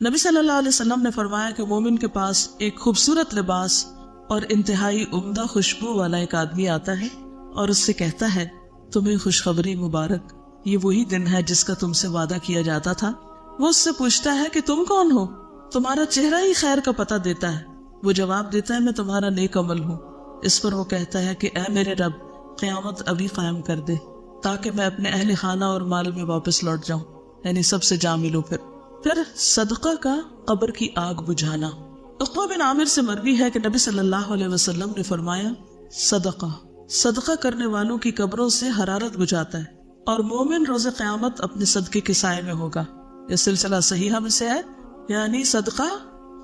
نبی صلی اللہ علیہ وسلم نے فرمایا کہ مومن کے پاس ایک خوبصورت لباس اور انتہائی عمدہ خوشبو والا ایک آدمی آتا ہے اور اس سے کہتا ہے تمہیں خوشخبری مبارک، یہ وہی دن ہے جس کا تم سے وعدہ کیا جاتا تھا۔ وہ اس سے پوچھتا ہے کہ تم کون ہو؟ تمہارا چہرہ ہی خیر کا پتہ دیتا ہے۔ وہ جواب دیتا ہے میں تمہارا نیک عمل ہوں۔ اس پر وہ کہتا ہے کہ اے میرے رب، قیامت ابھی قائم کر دے تاکہ میں اپنے اہل خانہ اور مال میں واپس لوٹ جاؤں، یعنی سب سے جا ملوں۔ پھر صدقہ کا قبر کی آگ بجھانا۔ عقبہ بن عامر سے مروی ہے کہ نبی صلی اللہ علیہ وسلم نے فرمایا صدقہ کرنے والوں کی قبروں سے حرارت بجھاتا ہے اور مومن روز قیامت اپنے صدقے کے سائے میں ہوگا۔ یہ سلسلہ صحیحہ میں سے ہے، یعنی صدقہ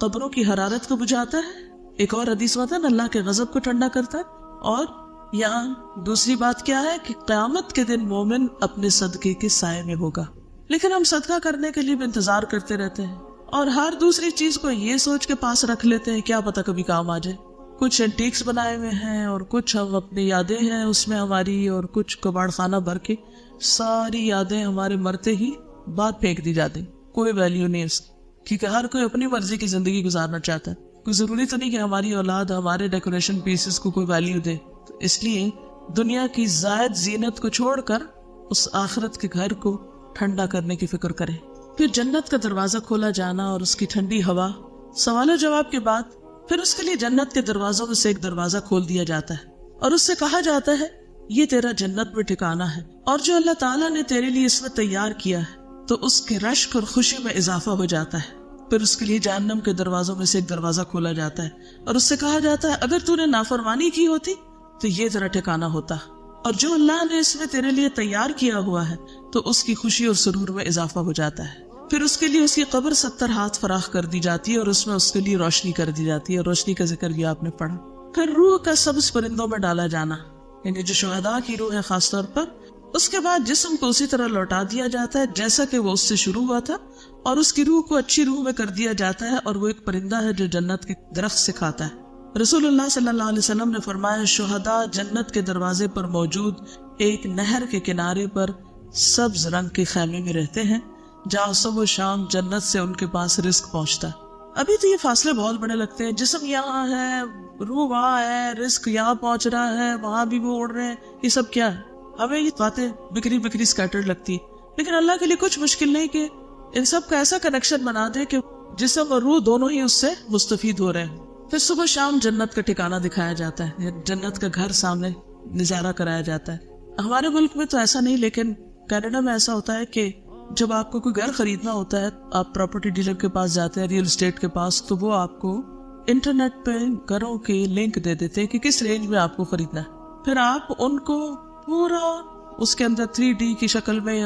قبروں کی حرارت کو بجھاتا ہے۔ ایک اور حدیث میں اللہ کے غضب کو ٹھنڈا کرتا ہے، اور یہاں دوسری بات کیا ہے کہ قیامت کے دن مومن اپنے صدقے کے سائے میں ہوگا۔ لیکن ہم صدقہ کرنے کے لیے بھی انتظار کرتے رہتے ہیں اور ہر دوسری چیز کو یہ سوچ کے پاس رکھ لیتے ہیں کیا پتہ کبھی کام آ جائے۔ کچھ اینٹیکس بنائے ہوئے ہیں اور کچھ ہم اپنی یادیں ہیں اس میں ہماری، اور کچھ کباڑ خانہ بھر کے ساری یادیں ہمارے مرتے ہی بعد پھینک دی جاتی، کوئی ویلیو نہیں اس کی، کیونکہ ہر کوئی اپنی مرضی کی زندگی گزارنا چاہتا ہے۔ کوئی ضروری تو نہیں کہ ہماری اولاد ہمارے ڈیکوریشن پیسز کو کوئی ویلیو دے، تو اس لیے دنیا کی زائد زینت کو چھوڑ کر اس آخرت کے گھر کو ٹھنڈا کرنے کی فکر کریں۔ پھر جنت کا دروازہ کھولا جانا اور اس کی ٹھنڈی ہوا، سوال و جواب کے بعد پھر اس کے لیے جنت کے دروازوں میں سے ایک دروازہ کھول دیا جاتا ہے اور اس سے کہا جاتا ہے یہ تیرا جنت میں ٹھکانہ ہے، اور جو اللہ تعالیٰ نے تیرے لیے اس میں تیار کیا ہے، تو اس کے رشک اور خوشی میں اضافہ ہو جاتا ہے۔ پھر اس کے لیے جہنم کے دروازوں میں سے ایک دروازہ کھولا جاتا ہے اور اس سے کہا جاتا ہے اگر تو نے نافرمانی کی ہوتی تو یہ تیرا ٹھکانہ ہوتا، اور جو اللہ نے اس میں تیرے لیے تیار کیا ہوا ہے تو اس کی خوشی اور سرور میں اضافہ ہو جاتا ہے۔ پھر اس کے لیے اس کی قبر 70 ہاتھ فراخ کر دی جاتی ہے اور اس میں اس کے لیے روشنی کر دی جاتی ہے، اور روشنی کا ذکر بھی آپ نے پڑھا۔ پھر روح کا سبز پرندوں میں ڈالا جانا، یعنی جو شہداء کی روح ہے خاص طور پر، اس کے بعد جسم کو اسی طرح لوٹا دیا جاتا ہے جیسا کہ وہ اس سے شروع ہوا تھا، اور اس کی روح کو اچھی روح میں کر دیا جاتا ہے، اور وہ ایک پرندہ ہے جو جنت کے درخت سے کھاتا ہے۔ رسول اللہ صلی اللہ علیہ وسلم نے فرمایا شہداء جنت کے دروازے پر موجود ایک نہر کے کنارے پر سبز رنگ کے خیمے میں رہتے ہیں جہاں صبح و شام جنت سے ان کے پاس رزق پہنچتا ہے۔ ابھی تو یہ فاصلے بہت بڑے لگتے ہیں، جسم یہاں ہے، روح وہاں ہے، رزق یہاں پہنچ رہا ہے، وہاں بھی وہ اڑ رہے ہیں، یہ سب کیا ہے؟ ہمیں یہ باتیں بکری سکیٹرڈ لگتی، لیکن اللہ کے لیے کچھ مشکل نہیں کہ ان سب کا ایسا کنیکشن بنا دے کہ جسم اور روح دونوں ہی اس سے مستفید ہو رہے ہیں۔ پھر صبح شام جنت کا ٹھکانہ دکھایا جاتا ہے، جنت کا گھر سامنے نظارہ کرایا جاتا ہے۔ ہمارے ملک میں تو ایسا نہیں، لیکن کینیڈا میں ایسا ہوتا ہے کہ جب آپ کو کوئی گھر خریدنا ہوتا ہے، آپ پراپرٹی ڈیلر کے پاس جاتے ہیں، ریئل اسٹیٹ کے پاس، تو وہ آپ کو انٹرنیٹ پہ گھروں کے لنک دے دیتے ہیں کہ کس رینج میں آپ کو خریدنا ہے۔ پھر آپ ان کو پورا اس کے اندر 3D کی شکل میں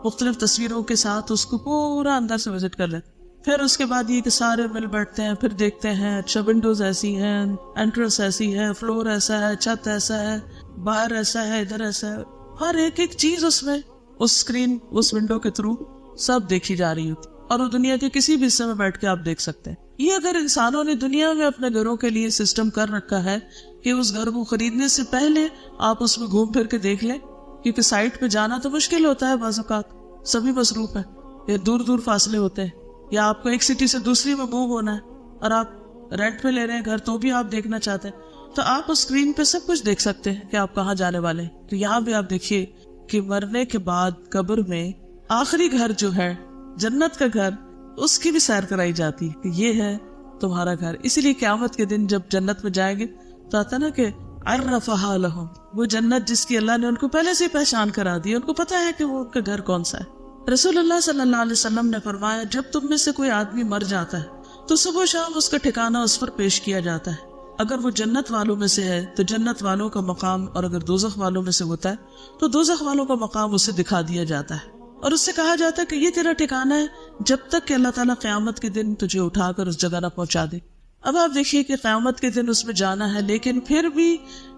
مختلف تصویروں کے ساتھ اس کو پورا اندر سے وزٹ کر لیتے۔ پھر اس کے بعد یہ کہ سارے مل بیٹھتے ہیں، پھر دیکھتے ہیں اچھا ونڈوز ایسی ہیں، انٹرنس ایسی ہے، فلور ایسا ہے، چھت ایسا ہے، باہر ایسا ہے، ادھر ایسا ہے، ہر ایک چیز اس میں اس اسکرین اس ونڈو کے تھرو سب دیکھی جا رہی ہوتی، اور وہ دنیا کے کسی بھی حصے میں بیٹھ کے آپ دیکھ سکتے ہیں۔ یہ اگر انسانوں نے دنیا میں اپنے گھروں کے لیے سسٹم کر رکھا ہے کہ اس گھر کو خریدنے سے پہلے آپ اس میں گھوم پھر کے دیکھ لیں، کیونکہ سائٹ پہ جانا تو مشکل ہوتا ہے، بعض اوقات سبھی مصروف ہیں، یا دور دور فاصلے ہوتے ہیں، یا آپ کو ایک سٹی سے دوسری میں موو ہونا ہے اور آپ رینٹ پہ لے رہے ہیں گھر، تو بھی آپ دیکھنا چاہتے ہیں، تو آپ اس اسکرین پہ سب کچھ دیکھ سکتے ہیں کہ آپ کہاں جانے والے ہیں۔ تو یہاں بھی آپ دیکھیے کہ مرنے کے بعد قبر میں آخری گھر جو ہے جنت کا گھر، اس کی بھی سیر کرائی جاتی ہے کہ یہ ہے تمہارا گھر۔ اسی لیے قیامت کے دن جب جنت میں جائیں گے تو آتا نا کہ عرفہا لہم، وہ جنت جس کی اللہ نے ان کو پہلے سے پہچان کرا دی، ان کو پتا ہے کہ وہ ان کا گھر کون سا ہے۔ رسول اللہ صلی اللہ علیہ وسلم نے فرمایا جب تم میں سے کوئی آدمی مر جاتا ہے تو صبح و شام اس کا ٹھکانہ اس پر پیش کیا جاتا ہے، اگر وہ جنت والوں میں سے ہے تو جنت والوں کا مقام، اور اگر دوزخ والوں میں سے ہوتا ہے تو دوزخ والوں کا مقام اسے دکھا دیا جاتا ہے، اور اس سے کہا جاتا ہے کہ یہ تیرا ٹھکانہ ہے جب تک کہ اللہ تعالیٰ قیامت کے دن تجھے اٹھا کر اس جگہ نہ پہنچا دے۔ اب آپ دیکھیے کہ قیامت کے دن اس میں جانا ہے، لیکن پھر بھی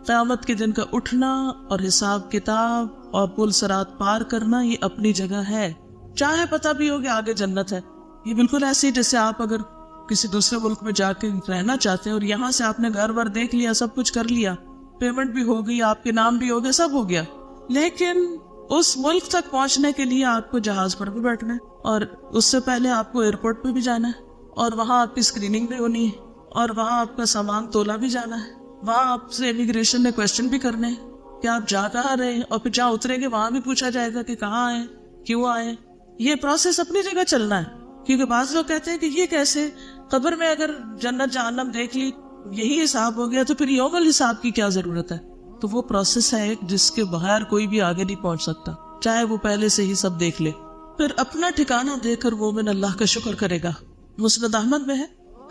قیامت کے دن کا اٹھنا اور حساب کتاب اور پل صراط پار کرنا یہ اپنی جگہ ہے، چاہے پتہ بھی ہو کہ آگے جنت ہے۔ یہ بالکل ایسے جیسے آپ اگر کسی دوسرے ملک میں جا کے رہنا چاہتے ہیں اور یہاں سے آپ نے گھر ور دیکھ لیا، سب کچھ کر لیا، پیمنٹ بھی ہو گئی، آپ کے نام بھی ہو گیا، سب ہو گیا، لیکن اس ملک تک پہنچنے کے لیے آپ کو جہاز پر بھی بیٹھنا ہے، اور اس سے پہلے آپ کو ایئرپورٹ پہ بھی جانا ہے، اور وہاں آپ کی اسکریننگ بھی ہونی ہے، اور وہاں آپ کا سامان تولا بھی جانا ہے، وہاں آپ سے امیگریشن نے کوشچن بھی کرنے ہیں کہ آپ جا کہاں رہے ہیں، اور پھر جہاں اتریں گے وہاں بھی پوچھا جائے گا کہ کہاں آئے، کیوں آئے۔ یہ پروسیس اپنی جگہ چلنا ہے، کیونکہ بعض لوگ کہتے ہیں کہ یہ کیسے، قبر میں اگر جنت جہنم دیکھ لی یہی حساب ہو گیا تو پھر یوم الحساب کی کیا ضرورت ہے۔ تو وہ پروسیس ہے ایک جس کے بغیر کوئی بھی آگے نہیں پہنچ سکتا، چاہے وہ پہلے سے ہی سب دیکھ لے۔ پھر اپنا ٹھکانہ دیکھ کر مومن اللہ کا شکر کرے گا۔ مسند احمد میں ہے،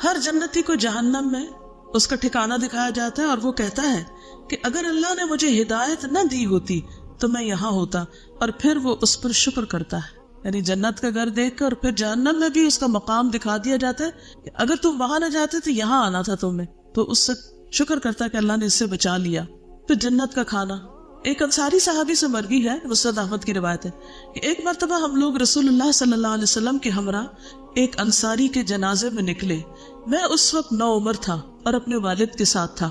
ہر جنتی کو جہنم میں اس کا ٹھکانہ دکھایا جاتا ہے، اور وہ کہتا ہے کہ اگر اللہ نے مجھے ہدایت نہ دی ہوتی تو میں یہاں ہوتا، اور پھر وہ اس پر شکر کرتا ہے۔ یعنی جنت کا گھر دیکھ کر پھر جہنم میں بھی اس کا مقام دکھا دیا جاتا ہے کہ اگر تم وہاں نہ جاتے تو یہاں آنا تھا تمہیں، تو اس سے شکر کرتا ہے کہ اللہ نے اس سے بچا لیا۔ پھر جنت کا کھانا، ایک انصاری صحابی سے مرغی ہے، مسند احمد کی روایت ہے کہ ایک مرتبہ ہم لوگ رسول اللہ صلی اللہ علیہ وسلم کے ہمراہ ایک انصاری کے جنازے میں نکلے۔ میں اس وقت نوعمر تھا اور اپنے والد کے ساتھ تھا۔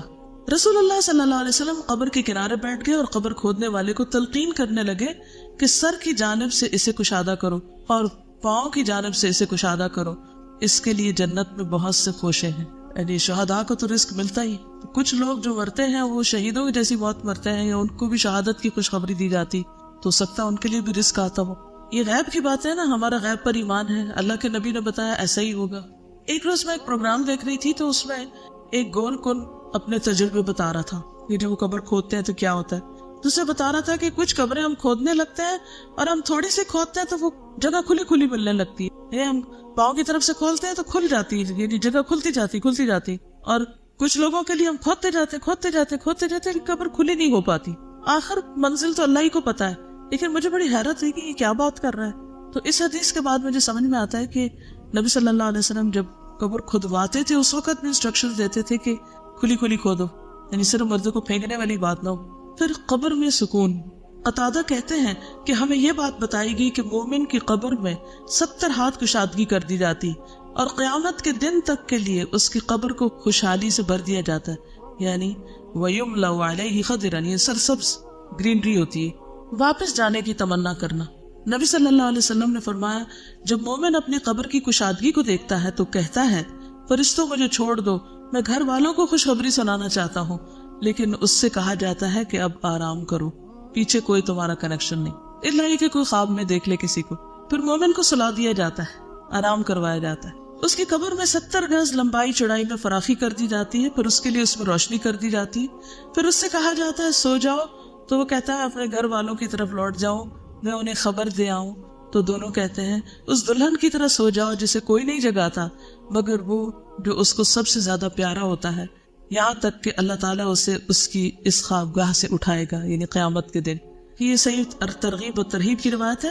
رسول اللہ صلی اللہ علیہ وسلم قبر کے کنارے بیٹھ گئے اور قبر کھودنے والے کو تلقین کرنے لگے کہ سر کی جانب سے اسے کشادہ کرو اور پاؤں کی جانب سے اسے کشادہ کرو، اس کے لیے جنت میں بہت سے خوشے ہیں۔ یعنی شہداء کو تو رزق ملتا ہی، کچھ لوگ جو مرتے ہیں وہ شہیدوں کی جیسی موت مرتے ہیں، یا ان کو بھی شہادت کی خوشخبری دی جاتی تو سکتا ان کے لیے بھی رزق آتا ہو۔ یہ غیب کی بات ہے نا، ہمارا غیب پر ایمان ہے، اللہ کے نبی نے بتایا ایسا ہی ہوگا۔ ایک روز میں ایک پروگرام دیکھ رہی تھی تو اس میں ایک گول کن اپنے تجربے بتا رہا تھا، یہ جب وہ قبر کھودتے ہیں تو کیا ہوتا ہے، تو اسے بتا رہا تھا کہ کچھ قبریں ہم کھودنے لگتے ہیں اور ہم تھوڑی سی کھودتے ہیں تو وہ جگہ کھلی کھلی ملنے لگتی ہے، یہ ہم پاؤں کی طرف سے کھولتے ہیں تو کھل جاتی ہے، یعنی جگہ کھلتی جاتی، اور کچھ لوگوں کے لیے ہم کھودتے جاتے قبر کھلی نہیں ہو پاتی۔ آخر منزل تو اللہ ہی کو پتا ہے، لیکن مجھے بڑی حیرت ہوئی کہ یہ کیا بات کر رہا ہے۔ تو اس حدیث کے بعد مجھے سمجھ میں آتا ہے کہ نبی صلی اللہ علیہ وسلم جب قبر کھدواتے تھے اس وقت بھی انسٹرکشن دیتے تھے کہ کھلی کھلی کھودو، یعنی صرف مردوں کو پھینکنے والی بات نہ ہو۔ پھر قبر میں سکون، قتادہ کہتے ہیں کہ ہمیں یہ بات بتائی گئی کہ مومن کی قبر میں 70 ہاتھ کشادگی کر دی جاتی اور قیامت کے دن تک کے لیے اس کی قبر کو خوشحالی سے بھر دیا جاتا ہے، یعنی وَيُمْلَوْ عَلَيْهِ خَضِرًا، یہ سرسبز گرینری ہوتی ہے۔ واپس جانے کی تمنا کرنا، نبی صلی اللہ علیہ وسلم نے فرمایا جب مومن اپنی قبر کی کشادگی کو دیکھتا ہے تو کہتا ہے فرشتوں مجھے چھوڑ دو، میں گھر والوں کو خوشخبری سنانا چاہتا ہوں، لیکن اس سے کہا جاتا ہے کہ اب آرام کرو، پیچھے کوئی تمہارا کنیکشن نہیں، الا یہ کہ کوئی خواب میں دیکھ لے کسی کو۔ پھر مومن کو سلا دیا جاتا ہے، آرام کروایا جاتا ہے، اس کی قبر میں 70 گز لمبائی چوڑائی میں فراخی کر دی جاتی ہے، پھر اس کے لیے اس میں روشنی کر دی جاتی ہے، پھر اس سے کہا جاتا ہے سو جاؤ، تو وہ کہتا ہے اپنے گھر والوں کی طرف لوٹ جاؤں، میں انہیں خبر دے آؤں، تو دونوں کہتے ہیں اس دلہن کی طرح سو جاؤ جسے کوئی نہیں جگاتا مگر وہ جو اس کو سب سے زیادہ پیارا ہوتا ہے، یہاں تک کہ اللہ تعالیٰ اسے اس کی اس خوابگاہ سے اٹھائے گا، یعنی قیامت کے دن۔ یہ صحیح ترغیب و ترہیب کی روایت ہے،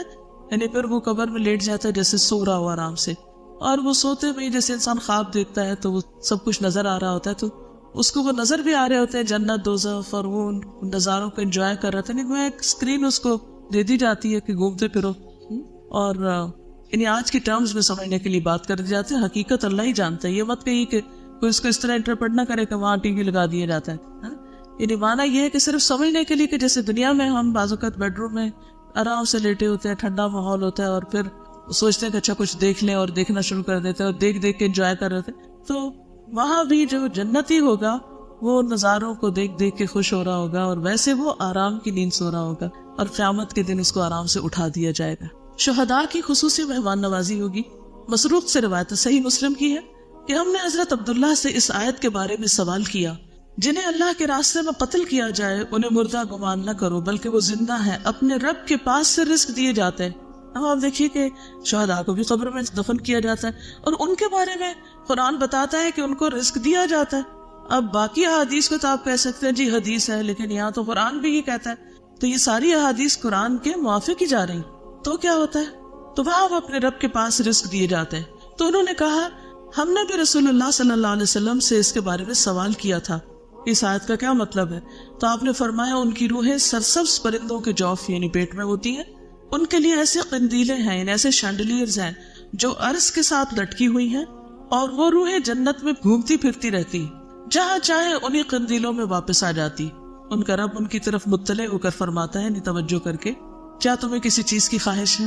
یعنی پھر وہ قبر میں لیٹ جاتا ہے جیسے سو رہا ہو آرام سے، اور وہ سوتے میں جیسے انسان خواب دیکھتا ہے تو وہ سب کچھ نظر آ رہا ہوتا ہے، تو اس کو وہ نظر بھی آ رہے ہوتے ہیں، جنت دوزخ اور وہ نظاروں کو انجوائے کر رہا تھا، وہ ایک اسکرین اس کو دے دی جاتی ہے کہ گھومتے پھرو، اور یعنی آج کی ٹرمز میں سمجھنے کے لیے بات کر دی جاتی ہے، حقیقت اللہ ہی جانتا ہے، یہ مت کہیے کہ کوئی اس کو اس طرح انٹرپریٹ نہ کرے کہ وہاں ٹی وی لگا دیا جاتا ہے، یعنی معنی یہ ہے کہ صرف سمجھنے کے لیے کہ جیسے دنیا میں ہم بعض اوقات بیڈ روم میں آرام سے لیٹے ہوتے ہیں، ٹھنڈا ماحول ہوتا ہے اور پھر سوچتے ہیں کہ اچھا کچھ دیکھ لیں اور دیکھنا شروع کر دیتے ہیں اور دیکھ دیکھ کے انجوائے کر رہے تھے، تو وہاں بھی جو جنتی ہوگا وہ نظاروں کو دیکھ دیکھ کے خوش ہو رہا ہوگا، اور ویسے وہ آرام کی نیند سو رہا ہوگا، اور قیامت کے دن اس کو آرام سے اٹھا دیا جائے گا۔ شہداء کی خصوصی مہمان نوازی ہوگی۔ مسروق سے روایت صحیح مسلم کی ہے کہ ہم نے حضرت عبداللہ سے اس آیت کے بارے میں سوال کیا، جنہیں اللہ کے راستے میں قتل کیا جائے انہیں مردہ گمان نہ کرو بلکہ وہ زندہ ہیں، اپنے رب کے پاس سے رزق دیے جاتے ہیں۔ اب آپ دیکھیے کہ شہداء کو بھی قبر میں دفن کیا جاتا ہے اور ان کے بارے میں قرآن بتاتا ہے کہ ان کو رزق دیا جاتا ہے۔ اب باقی احادیث کو تو آپ کہہ سکتے ہیں جی حدیث ہے، لیکن یہاں تو قرآن بھی یہ کہتا ہے، تو یہ ساری احادیث قرآن کے موافق ہی جا رہی، تو کیا ہوتا ہے؟ تو وہاں وہ اپنے رب کے پاس رزق دیے جاتے ہیں۔ تو انہوں نے کہا ہم نے بھی رسول اللہ صلی اللہ علیہ وسلم سے اس کے بارے میں سوال کیا تھا، اس آیت کا کیا مطلب ہے؟ تو آپ نے فرمایا ان کی روحیں سرسبز پرندوں کے جوف یعنی پیٹ میں ہوتی ہیں، ان کے لیے ایسے قندیلیں ہیں، ایسے شینڈلیئرز ہیں جو عرش کے ساتھ لٹکی ہوئی ہیں، اور وہ روحیں جنت میں گھومتی پھرتی رہتی، جہاں چاہے انہی قندیلوں میں واپس آ جاتی۔ ان کا رب ان کی طرف مطلع ہو کر فرماتا ہے، توجہ کر کے، کیا تمہیں کسی چیز کی خواہش ہے؟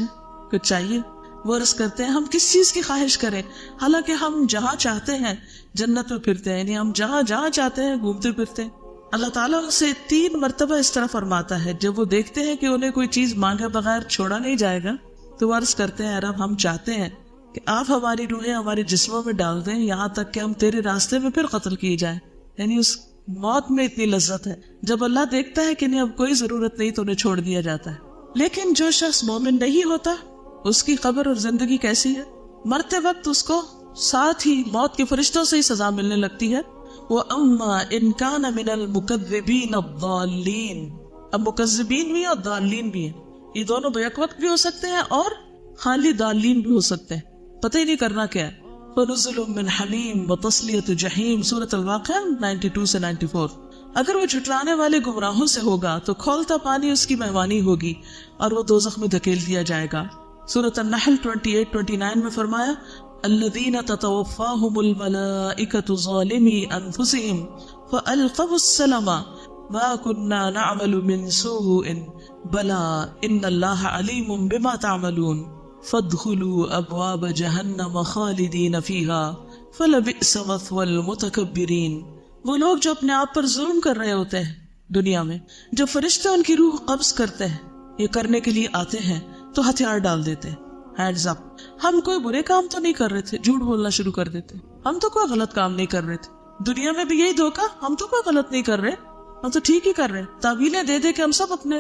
کچھ چاہیے؟ وہ عرض کرتے ہیں ہم کس چیز کی خواہش کریں، حالانکہ ہم جہاں چاہتے ہیں جنت میں پھرتے ہیں، یعنی ہم جہاں جہاں چاہتے ہیں گھومتے پھرتے ہیں۔ اللہ تعالیٰ ان سے 3 مرتبہ اس طرح فرماتا ہے، جب وہ دیکھتے ہیں کہ انہیں کوئی چیز مانگے بغیر چھوڑا نہیں جائے گا تو وہ عرض کرتے ہیں رب ہم چاہتے ہیں کہ آپ ہماری روحیں ہمارے جسموں میں ڈال دیں یہاں تک کہ ہم تیرے راستے میں پھر قتل کیے جائیں۔ یعنی اس موت میں اتنی لذت ہے، جب اللہ دیکھتا ہے کہ انہیں اب کوئی ضرورت نہیں تو انہیں چھوڑ دیا جاتا ہے۔ لیکن جو شخص مومن نہیں ہوتا اس کی قبر اور زندگی کیسی ہے؟ مرتے وقت اس کو ساتھ ہی موت کے فرشتوں سے ہی سزا ملنے لگتی ہے۔ وَأَمَّا إِن كَانَ مِنَ الْمُكَذِّبِينَ الضَّالِّينَ، اب مکذبین بھی ہیں اور ضالین بھی ہیں، یہ دونوں بیک وقت بھی ہو سکتے ہیں اور خالی ضالین بھی ہو سکتے ہیں، پتہ ہی نہیں کرنا کیا ہے۔ فَنُزُلٌ مِّنْ حَمِيمٍ وَتَصْلِيَةُ جَحِيمٍ سورۃ الواقعہ 92 سے 94۔ اگر وہ جھٹلانے والے گمراہوں سے ہوگا تو کھولتا پانی اس کی مہمانی ہوگی اور وہ دوزخ میں دھکیل دیا جائے گا۔ سورۃ النحل 28-29 میں فرمایا الذین تتوفاہم الملائکۃ ظالمی انفسہم فألقوا السلم ما كنا نعمل من سوء بلا ان اللہ علیم بما تعملون فادخلوا ابواب جہنم خالدین فیہا فلبئس مثوى المتکبرین۔ وہ لوگ جو اپنے آپ پر ظلم کر رہے ہوتے ہیں دنیا میں، جب فرشتے ان کی روح قبض کرتے ہیں، یہ کرنے کے لیے آتے ہیں تو ہتھیار ڈال دیتے، ہینڈز اپ، ہم کوئی برے کام تو نہیں کر رہے تھے، جھوٹ بولنا شروع کر دیتے، ہم تو کوئی غلط کام نہیں کر رہے تھے، دنیا میں بھی یہی دھوکہ، ہم تو کوئی غلط نہیں کر رہے، ہم تو ٹھیک ہی کر رہے ہیں، تعویلیں دے دے کہ ہم سب اپنے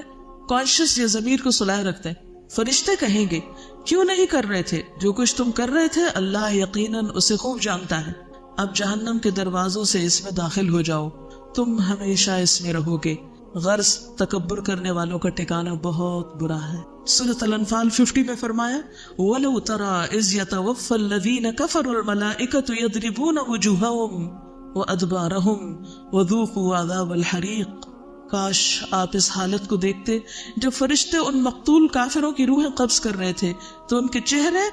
کانشیس یا ضمیر کو سلائے رکھتے ہیں۔ فرشتے کہیں گے کیوں نہیں کر رہے تھے جو کچھ تم کر رہے تھے، اللہ یقیناً اسے خوب جانتا ہے، اب جہنم کے دروازوں سے اس میں داخل ہو جاؤ، تم ہمیشہ اس میں رہو گے، غرض تکبر کرنے والوں کا ٹھکانہ بہت برا ہے۔ سورۃ الانفال 50 میں فرمایا وَلَوْ تَرَىٰ إِذْ يَتَوَفَّى الَّذِينَ كَفَرُوا الْمَلَائِكَةُ يَضْرِبُونَ وُجُوهَهُمْ وَأَدْبَارَهُمْ وَذُوقُوا عَذَابَ الْحَرِيقِ۔ کاش آپ اس حالت کو دیکھتے جب فرشتے ان مقتول کافروں کی روحیں قبض کر رہے تھے تو ان کے چہرے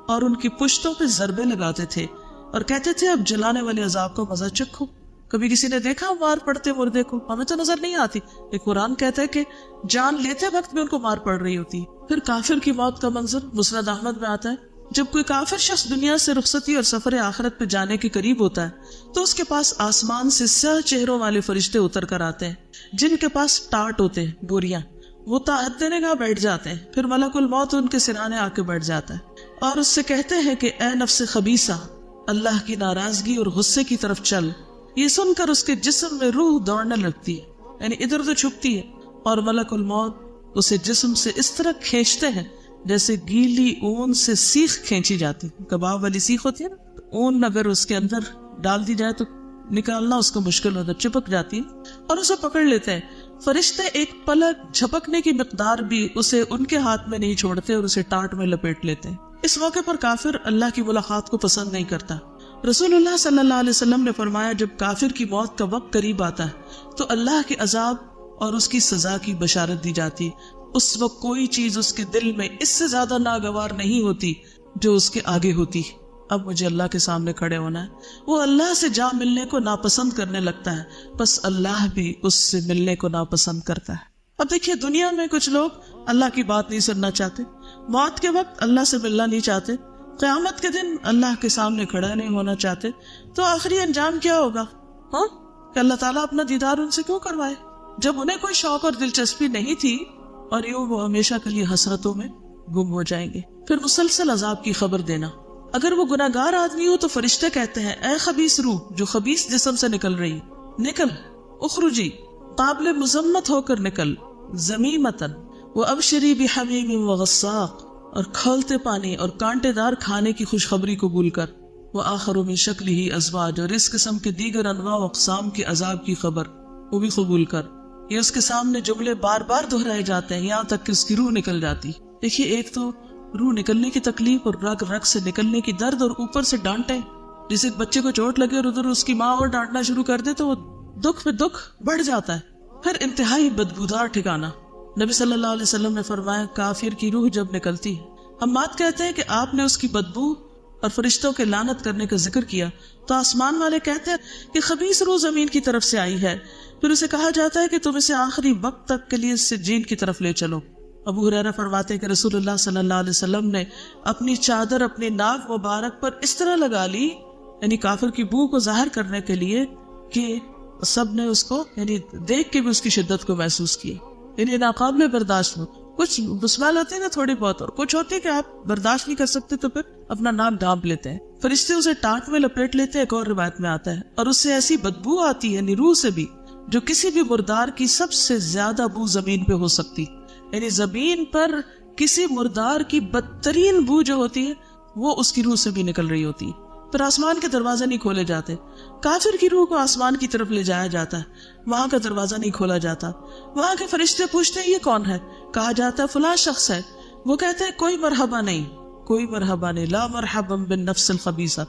اور ان کی پشتوں پہ ضربے لگاتے تھے اور کہتے تھے اب جلانے والے عذاب کو مزہ چکھو۔ کبھی کسی نے دیکھا مار پڑتے مردے کو؟ ہمیں تو نظر نہیں آتی، لیکن قرآن کہتا ہے کہ جان لیتے وقت بھی ان کو مار پڑ رہی ہوتی۔ پھر کافر کی موت کا منظر مسند احمد میں آتا ہے، جب کوئی کافر شخص دنیا سے رخصتی اور سفر آخرت پہ جانے کے قریب ہوتا ہے تو اس کے پاس آسمان سے سیاہ چہروں والے فرشتے اتر کر آتے ہیں جن کے پاس ٹاٹ ہوتے ہیں، بوریاں، وہ طاعت دینے کا بیٹھ جاتے ہیں، پھر ملک الموت ان کے سرانے آ کے بیٹھ جاتا ہے اور اس سے کہتے ہیں کہ اے نفس خبیثہ، اللہ کی ناراضگی اور غصے کی طرف چل۔ یہ سن کر اس کے جسم میں روح دوڑنے لگتی ہے، یعنی ادھر ادھر چھپتی ہے، اور ملک الموت اسے جسم سے اس طرح کھینچتے ہیں جیسے گیلی اون سے سیخ کھینچی جاتی، کباب والی سیخ ہوتی ہے نا، اون اگر اس کے اندر ڈال دی جائے تو نکالنا اس کو مشکل ہوتا ہے، چپک جاتی اور اسے پکڑ لیتے ہیں۔ فرشتے ایک پلک جھپکنے کی مقدار بھی اسے ان کے ہاتھ میں نہیں چھوڑتے اور اسے ٹاٹ میں لپیٹ لیتے ہیں۔ اس موقع پر کافر اللہ کی ملاقات کو پسند نہیں کرتا۔ رسول اللہ صلی اللہ علیہ وسلم نے فرمایا جب کافر کی موت کا وقت قریب آتا ہے تو اللہ کے عذاب اور اس کی سزا کی بشارت دی جاتی، اس وقت کوئی چیز اس کے دل میں اس سے زیادہ ناگوار نہیں ہوتی جو اس کے آگے ہوتی۔ اب مجھے اللہ کے سامنے کھڑے ہونا ہے، وہ اللہ سے جا ملنے کو ناپسند کرنے لگتا ہے، بس اللہ بھی اس سے ملنے کو ناپسند کرتا ہے۔ اب دیکھیے دنیا میں کچھ لوگ اللہ کی بات نہیں سننا چاہتے، موت کے وقت اللہ سے ملنا نہیں چاہتے، قیامت کے دن اللہ کے سامنے کھڑا نہیں ہونا چاہتے، تو آخری انجام کیا ہوگا؟ کہ اللہ تعالیٰ اپنا دیدار ان سے کیوں کروائے جب انہیں کوئی شوق اور دلچسپی نہیں تھی، اور یوں وہ ہمیشہ کے لیے حسرتوں میں گم ہو جائیں گے۔ پھر مسلسل عذاب کی خبر دینا، اگر وہ گناہگار آدمی ہو تو فرشتے کہتے ہیں اے خبیث روح جو خبیث جسم سے نکل رہی، نکل، اخرجی، قابل مذمت ہو کر نکل، ذمیمتن وابشری بحمیم وغساق، اور کھولتے پانی اور کانٹے دار کھانے کی خوشخبری قبول کر، وآخر من شکلہ ازواج، اور اس قسم کے دیگر انواع و اقسام کے عذاب کی خبر وہ بھی قبول کر۔ یہ اس کے سامنے جملے بار بار دہرائے جاتے ہیں یہاں تک کہ اس کی روح نکل جاتی۔ دیکھیے ایک تو روح نکلنے کی تکلیف اور رگ رگ سے نکلنے کی درد، اور اوپر سے ڈانٹیں، جسے بچے کو چوٹ لگے اور ادھر اس کی ماں اور ڈانٹنا شروع کر دے تو وہ دکھ پہ دکھ بڑھ جاتا ہے۔ پھر انتہائی بدبودار ٹھکانہ، نبی صلی اللہ علیہ وسلم نے فرمایا کافر کی روح جب نکلتی ہے، ہم بات کہتے ہیں کہ آپ نے اس کی بدبو اور فرشتوں کے لعنت کرنے کا ذکر کیا تو آسمان والے کہتے ہیں کہ خبیث روح زمین کی طرف سے آئی ہے، پھر اسے کہا جاتا ہے کہ تم اسے آخری وقت تک کے لیے اس سے جین کی طرف لے چلو ابو ہریرہ فرماتے ہیں کہ رسول اللہ صلی اللہ علیہ وسلم نے اپنی چادر اپنی ناک مبارک پر اس طرح لگا لی، یعنی کافر کی بو کو ظاہر کرنے کے لیے، کہ سب نے اس کو یعنی دیکھ کے بھی اس کی شدت کو محسوس کی، یعنی ناقابل برداشت ہو۔ کچھ بسمال ہوتے ہیں نا تھوڑی بہت، اور کچھ ہوتے ہیں کہ آپ برداشت نہیں کر سکتے تو پھر اپنا نام ڈانپ لیتے ہیں۔ فرشتے اسے ٹانٹ میں لپیٹ لیتے ہیں، ایک اور روایت میں آتا ہے، اور اس سے ایسی بدبو آتی ہے روح سے بھی جو کسی بھی مردار کی سب سے زیادہ بو زمین پہ ہو سکتی، یعنی زمین پر کسی مردار کی بدترین بو جو ہوتی ہے وہ اس کی روح سے بھی نکل رہی ہوتی ہے۔ پھر آسمان کے دروازے نہیں کھولے جاتے، کافر کی روح کو آسمان کی طرف لے جایا جاتا ہے، وہاں کا دروازہ نہیں کھولا جاتا۔ وہاں کے فرشتے پوچھتے ہیں یہ کون ہے؟ کہا جاتا ہے فلاں شخص ہے۔ وہ کہتے ہیں کوئی مرحبا نہیں، کوئی مرحبا نہیں، لا مرحبا بالنفس الخبیثہ،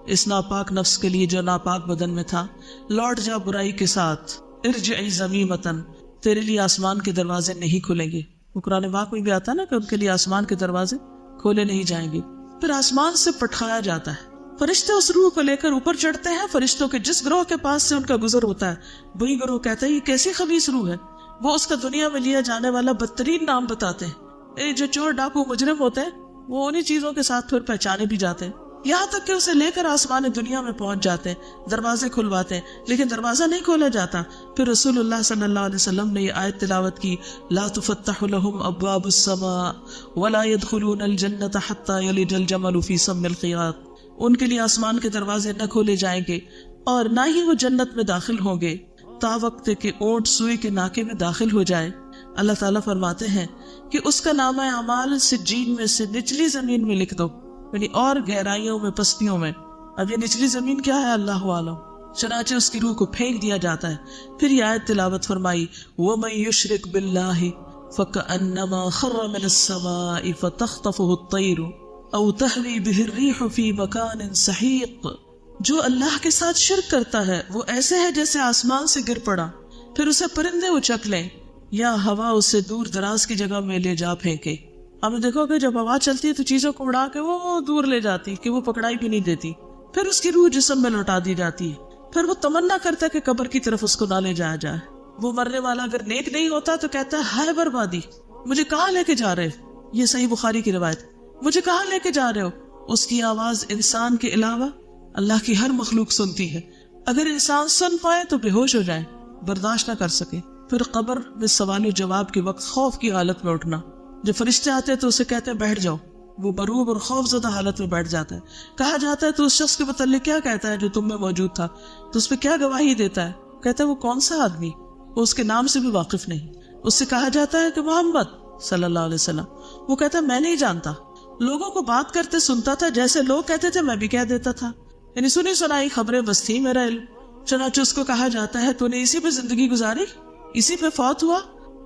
اس ناپاک نفس کے لیے جو ناپاک بدن میں تھا، لوٹ جا برائی کے ساتھ، ارجعی ذمیمتن، تیرے لیے آسمان کے دروازے نہیں کھلیں گے۔ وہ قرآن پاک میں بھی آتا ہے نا کہ ان کے لیے آسمان کے دروازے کھولے نہیں جائیں گے۔ پھر آسمان سے پٹخایا جاتا ہے، فرشتے اس روح کو لے کر اوپر چڑھتے ہیں۔ فرشتوں کے جس گروہ کے پاس سے ان کا گزر ہوتا ہے، وہی گروہ کہتا ہے یہ کیسی خبیث روح ہے۔ وہ اس کا دنیا میں لیا جانے والا بدترین نام بتاتے ہیں۔ جو چور ڈاکو مجرم ہوتے ہیں وہ انہی چیزوں کے ساتھ پھر پہچانے بھی جاتے ہیں، یہاں تک کہ اسے لے کر آسمان دنیا میں پہنچ جاتے ہیں، دروازے کھلواتے ہیں، لیکن دروازہ نہیں کھولا جاتا۔ پھر رسول اللہ صلی اللہ علیہ وسلم نے یہ آیت تلاوت کی، لا تفتح لهم ابواب السماء ولا يدخلون الجنة حتى يلج الجمل في سم الخياط، ان کے لیے آسمان کے دروازے نہ کھولے جائیں گے اور نہ ہی وہ جنت میں داخل ہوں گے تا وقت کہ اونٹ سوئی کے ناکے میں داخل ہو جائے۔ اللہ تعالیٰ فرماتے ہیں کہ اس کا نامہ اعمال سجین میں سے نچلی زمین میں لکھ دو، یعنی اور گہرائیوں میں، پستیوں میں۔ اب یہ نچلی زمین کیا ہے اللہ عالم۔ چنانچہ اس کی روح کو پھینک دیا جاتا ہے۔ پھر یہ آیت تلاوت فرمائی، وَمَن يُشْرِكْ بِاللَّهِ فَكَأَنَّمَا خَرَّ مِنَ السَّمَاءِ فَتَخْطَفُهُ الطَّيْرُ أَوْ تَهْوِي بِهِ الرِّيحُ فِي مَكَانٍ سَحِيقٍ، جو اللہ کے ساتھ شرک کرتا ہے وہ ایسے ہے جیسے آسمان سے گر پڑا، پھر اسے پرندے اچک لیں یا ہوا اسے دور دراز کی جگہ میں لے جا پھینکے۔ آپ نے دیکھو کہ جب ہوا چلتی ہے تو چیزوں کو اڑا کے وہ دور لے جاتی کہ وہ پکڑائی بھی نہیں دیتی، پھر اس کی روح جسم میں لوٹا دی جاتی ہے۔ پھر وہ تمنا کرتا ہے کہ قبر کی طرف اس کو نہ لے جایا جائے۔ وہ مرنے والا اگر نیک نہیں ہوتا تو کہتا ہے ہائے بربادی، مجھے کہاں لے کے جا رہے؟ یہ صحیح بخاری کی روایت، مجھے کہاں لے کے جا رہے ہو؟ اس کی آواز انسان کے علاوہ اللہ کی ہر مخلوق سنتی ہے، اگر انسان سن پائے تو بے ہوش ہو جائے، برداشت نہ کر سکے۔ پھر قبر میں سوال و جواب کے وقت خوف کی حالت میں اٹھنا، جب فرشتے آتے ہیں تو اسے کہتے ہیں بیٹھ جاؤ، وہ مرعوب اور خوف زدہ حالت میں بیٹھ جاتا ہے۔ کہا جاتا ہے تو اس شخص کے متعلق کیا کہتا ہے جو تم میں موجود تھا؟ تو اس پہ کیا گواہی دیتا ہے؟ کہتا ہے وہ کون سا آدمی؟ وہ اس کے نام سے بھی واقف نہیں۔ اس سے کہا جاتا ہے کہ محمد صلی اللہ علیہ وسلم، وہ کہتا ہے میں نہیں جانتا، لوگوں کو بات کرتے سنتا تھا، جیسے لوگ کہتے تھے میں بھی کہہ دیتا تھا، یعنی سنی سنائی خبریں بس تھی میرا علم۔ چنانچہ اس کو کہا جاتا ہے تو نے اسی پہ زندگی گزاری، اسی پہ فوت ہوا،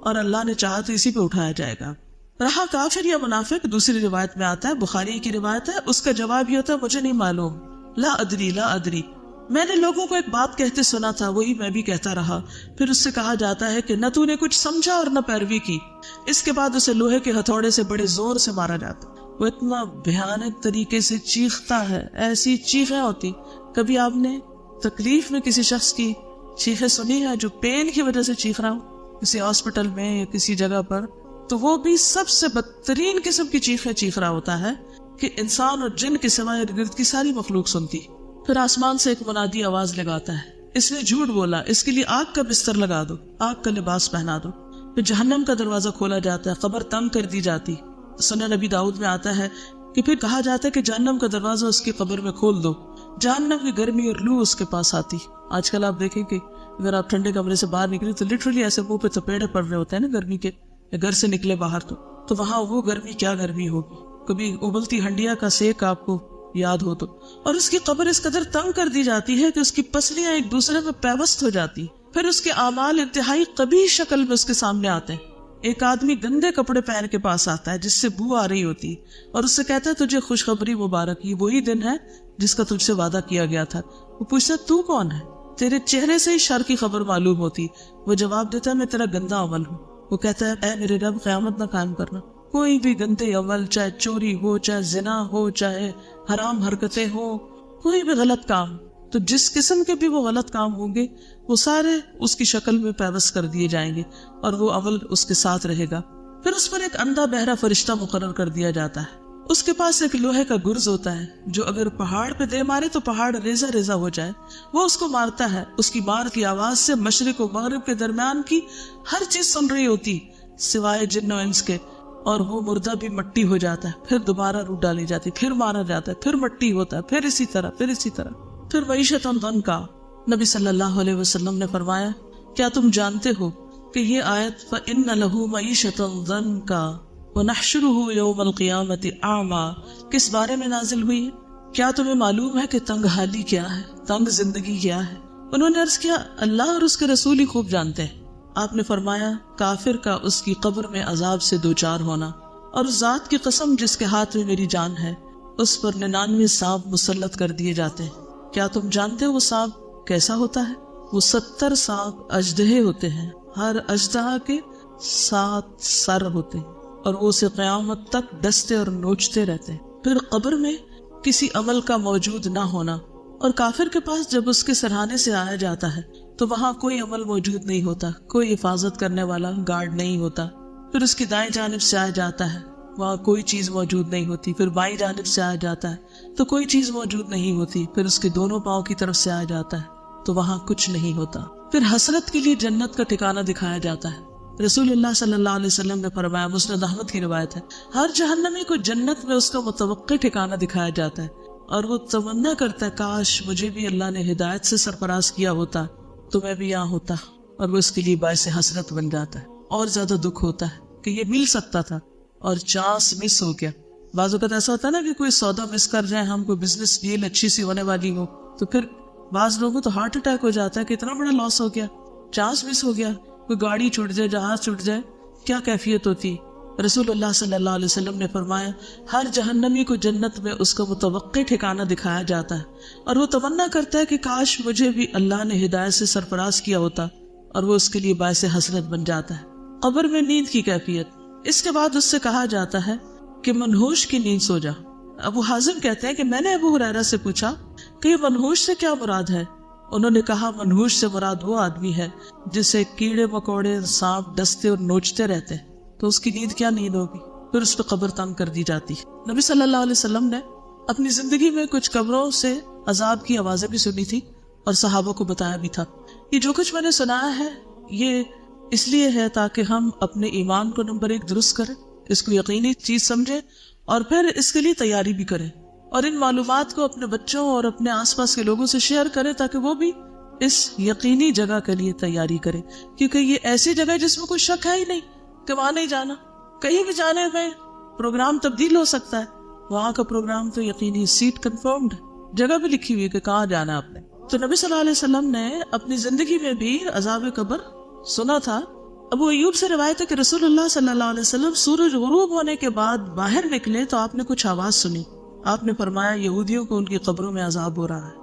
اور اللہ نے چاہا تو اسی پہ اٹھایا جائے گا۔ رہا کافر یا منافق، دوسری روایت میں آتا ہے، بخاری کی روایت ہے، اس کا جواب یہ ہوتا ہے مجھے نہیں معلوم، لا ادری لا ادری، میں نے لوگوں کو ایک بات کہتے سنا تھا، وہی میں بھی کہتا رہا۔ پھر اس سے کہا جاتا ہے کہ نہ تو نے کچھ سمجھا اور نہ پیروی کی۔ اس کے بعد اسے لوہے کے ہتھوڑے سے بڑے زور سے مارا جاتا، وہ اتنا بھیانک طریقے سے چیختا ہے، ایسی چیخیں ہوتی۔ کبھی آپ نے تکلیف میں کسی شخص کی چیخیں سنی ہے جو پین کی وجہ سے چیخ رہا ہو کسی ہاسپٹل میں یا کسی جگہ پر؟ تو وہ بھی سب سے بدترین قسم کی چیخیں چیخ رہا ہوتا ہے کہ انسان اور جن کے سوائے ارد گرد کی ساری مخلوق سنتی۔ پھر آسمان سے ایک منادی آواز لگاتا ہے، اس نے جھوٹ بولا، اس کے لیے آگ کا بستر لگا دو، آگ کا لباس پہنا دو۔ پھر جہنم کا دروازہ کھولا جاتا ہے، قبر تنگ کر دی جاتی۔ سنن نبی داؤد میں آتا ہے کہ پھر کہا جاتا ہے کہ جہنم کا دروازہ اس کی قبر میں کھول دو، جہنم کی گرمی اور لو اس کے پاس آتی۔ آج کل آپ دیکھیں کہ اگر آپ ٹھنڈے کمرے سے باہر نکلے تو لٹرلی ایسے منہ پہ تپیڑے پڑ رہے ہوتے ہیں نا گرمی کے، یا گھر سے نکلے باہر تو وہاں وہ گرمی کیا گرمی ہوگی، کبھی ابلتی ہنڈیا کا سیک آپ کو یاد ہو تو۔ اور اس کی قبر اس قدر تنگ کر دی جاتی ہے کہ اس کی پسلیاں ایک دوسرے میں پیوست ہو جاتی، پھر اس کے اعمال انتہائی قبیح شکل میں اس کے سامنے آتے ہیں۔ ایک آدمی گندے کپڑے پہن کے پاس آتا ہے جس سے بو آ رہی ہوتی، اور اس سے کہتا ہے تجھے خوشخبری مبارک، یہ وہی دن ہے جس کا تجھ سے وعدہ کیا گیا تھا۔ وہ پوچھتا تو کون ہے؟ تیرے چہرے سے ہی شر کی خبر معلوم ہوتی۔ وہ جواب دیتا ہے میں تیرا گندا عمل ہوں۔ وہ کہتا ہے اے میرے رب قیامت نہ قائم کرنا، کوئی بھی گندے عمل، چاہے چوری ہو، چاہے زنا ہو، چاہے حرام حرکتیں ہو، کوئی بھی غلط کام، تو جس قسم کے بھی وہ غلط کام ہوں گے وہ سارے اس کی شکل میں پیوست کر دیے جائیں گے اور وہ عمل اس کے ساتھ رہے گا۔ پھر اس پر ایک اندھا بہرا فرشتہ مقرر کر دیا جاتا ہے. اس کے پاس ایک لوہے کا گرز ہوتا ہے جو اگر پہاڑ پہ دے مارے تو پہاڑ ریزہ ریزہ ہو جائے. وہ اس کو مارتا ہے. اس کی مار کی آواز سے مشرق و مغرب کے درمیان کی ہر چیز سن رہی ہوتی سوائے جن و انس کے, اور وہ مردہ بھی مٹی ہو جاتا ہے. پھر دوبارہ روح ڈالی جاتی, پھر مارا جاتا ہے, پھر مٹی ہوتا ہے, پھر اسی طرح. پھر معیشت ضنکا. نبی صلی اللہ علیہ وسلم نے فرمایا, کیا تم جانتے ہو کہ یہ آیت فَإِنَّ لَهُ مَعِيشَةً ضَنْكَا وَنَحْشُرُهُ يَوْمَ الْقِيَامَةِ أَعْمَى کس بارے میں نازل ہوئی ہے؟ کیا تمہیں معلوم ہے کہ تنگ حالی کیا ہے, تنگ زندگی کیا ہے؟ انہوں نے عرض کیا, اللہ اور اس کے رسول ہی خوب جانتے ہیں. آپ نے فرمایا, کافر کا اس کی قبر میں عذاب سے دوچار ہونا, اور اس ذات کی قسم جس کے ہاتھ میں میری جان ہے, اس پر 99 سانپ مسلط کر دیے جاتے ہیں. کیا تم جانتے ہو وہ سانپ کیسا ہوتا ہے؟ وہ 70 سانپ اژدہے ہوتے ہیں, ہر اژدہا کے 7 سر ہوتے ہیں, اور وہ اسے قیامت تک ڈستے اور نوچتے رہتے ہیں. پھر قبر میں کسی عمل کا موجود نہ ہونا, اور کافر کے پاس جب اس کے سرہانے سے آیا جاتا ہے تو وہاں کوئی عمل موجود نہیں ہوتا, کوئی حفاظت کرنے والا گارڈ نہیں ہوتا. پھر اس کی دائیں جانب سے آیا جاتا ہے, وہاں کوئی چیز موجود نہیں ہوتی. پھر بائیں جانب سے آیا جاتا ہے تو کوئی چیز موجود نہیں ہوتی. پھر اس کے دونوں پاؤں کی طرف سے آیا جاتا ہے تو وہاں کچھ نہیں ہوتا. پھر حسرت کے لیے جنت کا ٹھکانہ دکھایا جاتا ہے. رسول اللہ صلی اللہ علیہ وسلم نے فرمایا, مسند احمد کی روایت ہے, ہر جہنمی کو جنت میں اس کا متوقع ٹھکانہ دکھایا جاتا ہے, اور وہ تمنا کرتا ہے کاش مجھے بھی اللہ نے ہدایت سے سرفراز کیا ہوتا تو میں بھی یہاں ہوتا, اور وہ اس کے لیے باعث حسرت بن جاتا ہے. اور زیادہ دکھ ہوتا ہے کہ یہ مل سکتا تھا اور چانس مس ہو گیا. بعض اوقات ایسا ہوتا ہے نا کہ کوئی سودا مس کر جائے, ہم کو بزنس ڈیل اچھی سی ہونے والی ہو, تو پھر بعض لوگوں تو ہارٹ اٹیک ہو جاتا ہے کہ اتنا بڑا لاس ہو گیا, چانس مس ہو گیا, کوئی گاڑی چھوٹ جائے, جہاز چھوٹ جائے, کیا کیفیت ہوتی. رسول اللہ صلی اللہ علیہ وسلم نے فرمایا, ہر جہنمی کو جنت میں اس کا متوقع ٹھکانہ دکھایا جاتا ہے, اور وہ تمنا کرتا ہے کہ کاش مجھے بھی اللہ نے ہدایت سے سرفراز کیا ہوتا, اور وہ اس کے لیے باعث حسرت بن جاتا ہے. قبر میں نیند کی کیفیت. اس کے بعد اس سے کہا جاتا ہے کہ منحوش کی نیند سو جا. ابو حازم کہتے ہیں کہ میں نے ابو ہریرہ سے پوچھا کہ یہ منحوش سے کیا مراد ہے. انہوں نے کہا, منحوش سے مراد وہ آدمی ہے جسے کیڑے مکوڑے سانپ ڈستے اور نوچتے رہتے ہیں, تو اس کی نیند کیا نیند ہوگی. پھر اس پہ قبر تنگ کر دی جاتی. نبی صلی اللہ علیہ وسلم نے اپنی زندگی میں کچھ قبروں سے عذاب کی آوازیں بھی سنی تھی اور صحابہ کو بتایا بھی تھا. یہ جو کچھ میں نے سنایا ہے یہ اس لیے ہے تاکہ ہم اپنے ایمان کو نمبر 1 درست کریں, اس کو یقینی چیز سمجھیں, اور پھر اس کے لیے تیاری بھی کریں, اور ان معلومات کو اپنے بچوں اور اپنے آس پاس کے لوگوں سے شیئر کریں تاکہ وہ بھی اس یقینی جگہ کے لیے تیاری کریں. کیونکہ یہ ایسی جگہ ہے جس میں کوئی شک ہے ہی نہیں کہ وہاں نہیں جانا. کہیں بھی جانے میں پروگرام تبدیل ہو سکتا ہے, وہاں کا پروگرام تو یقینی سیٹ کنفرمڈ, جگہ بھی لکھی ہوئی ہے کہ کہاں جانا ہے آپ نے. تو نبی صلی اللہ علیہ وسلم نے اپنی زندگی میں بھی عذاب قبر سنا تھا. ابو ایوب سے روایت ہے کہ رسول اللہ صلی اللہ علیہ وسلم سورج غروب ہونے کے بعد باہر نکلے تو آپ نے کچھ آواز سنی. آپ نے فرمایا, یہودیوں کو ان کی قبروں میں عذاب ہو رہا ہے.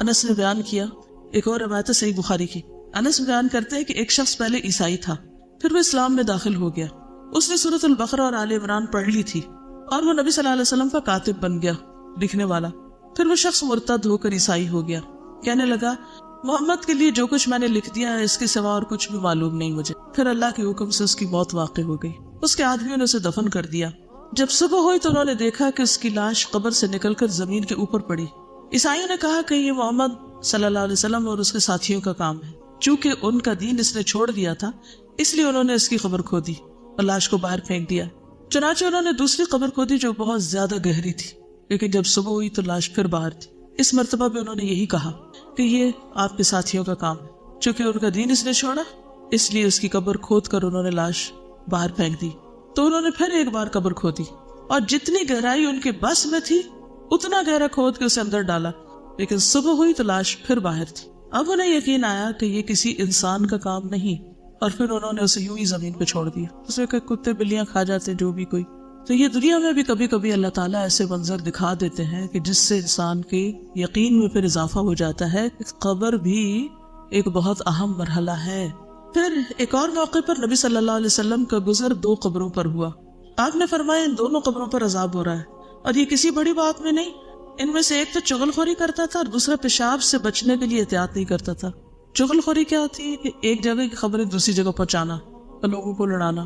انس نے بیان کیا, ایک اور روایت ہے صحیح بخاری کی. انس بیان کرتے ہیں کہ ایک شخص پہلے عیسائی تھا, پھر وہ اسلام میں داخل ہو گیا. اس نے سورۃ البقرہ اور آل عمران پڑھ لی تھی, اور وہ نبی صلی اللہ علیہ وسلم کا کاتب بن گیا, لکھنے والا. پھر وہ شخص مرتد ہو کر عیسائی ہو گیا. کہنے لگا, محمد کے لیے جو کچھ میں نے لکھ دیا ہے اس کے سوا اور کچھ بھی معلوم نہیں مجھے. پھر اللہ کے حکم سے اس کی موت واقع ہو گئی. اس کے آدمیوں نے اسے دفن کر دیا. جب صبح ہوئی تو انہوں نے دیکھا کہ اس کی لاش قبر سے نکل کر زمین کے اوپر پڑی. عیسائیوں نے کہا کہ یہ محمد صلی اللہ علیہ وسلم اور اس کے ساتھیوں کا کام ہے. چونکہ ان کا دین اس نے چھوڑ دیا تھا اس لیے انہوں نے اس کی قبر کھودی اور لاش کو باہر پھینک دیا. چنانچہ انہوں نے دوسری قبر کھودی جو بہت زیادہ گہری تھی, لیکن جب صبح ہوئی تو لاش پھر باہر تھی. اس مرتبہ بھی انہوں نے یہی کہا کہ یہ آپ کے ساتھیوں کا کام ہے. چونکہ ان کا دین اس نے چھوڑا اس لیے اس کی قبر کھود کر انہوں نے لاش باہر پھینک دی. تو انہوں نے پھر ایک بار قبر کھودی اور جتنی گہرائی ان کے بس میں تھی اتنا گہرا کھود کے اسے اندر ڈالا, لیکن صبح ہوئی تو لاش پھر باہر تھی. اب انہیں یقین آیا کہ یہ کسی انسان کا کام نہیں, اور پھر انہوں نے اسے یوں ہی زمین پہ چھوڑ دیا. اسے کہ کتے بلیاں کھا جاتے جو بھی کوئی. تو یہ دنیا میں بھی کبھی کبھی اللہ تعالیٰ ایسے منظر دکھا دیتے ہیں کہ جس سے انسان کے یقین میں پھر اضافہ ہو جاتا ہے. قبر بھی ایک بہت اہم مرحلہ ہے. پھر ایک اور موقع پر نبی صلی اللہ علیہ وسلم کا گزر 2 قبروں پر ہوا. آپ نے فرمایا ان دونوں قبروں پر عذاب ہو رہا ہے, اور یہ کسی بڑی بات میں نہیں. ان میں سے ایک تو چغل خوری کرتا تھا اور دوسرا پیشاب سے بچنے کے لیے احتیاط نہیں کرتا تھا. چغل خوری کیا ہوتی ہے کہ ایک جگہ کی خبریں دوسری جگہ پہنچانا اور لوگوں کو لڑانا,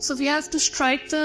So we have to strike the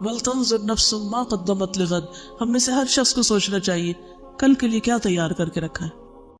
وَلْتَنْظُرْ نَفْسٌ مَا قَدَّمَتْ لِغَدٍ، ہم میں سے ہر شخص کو سوچنا چاہیے کل کے لیے کیا تیار کر کے رکھا ہے۔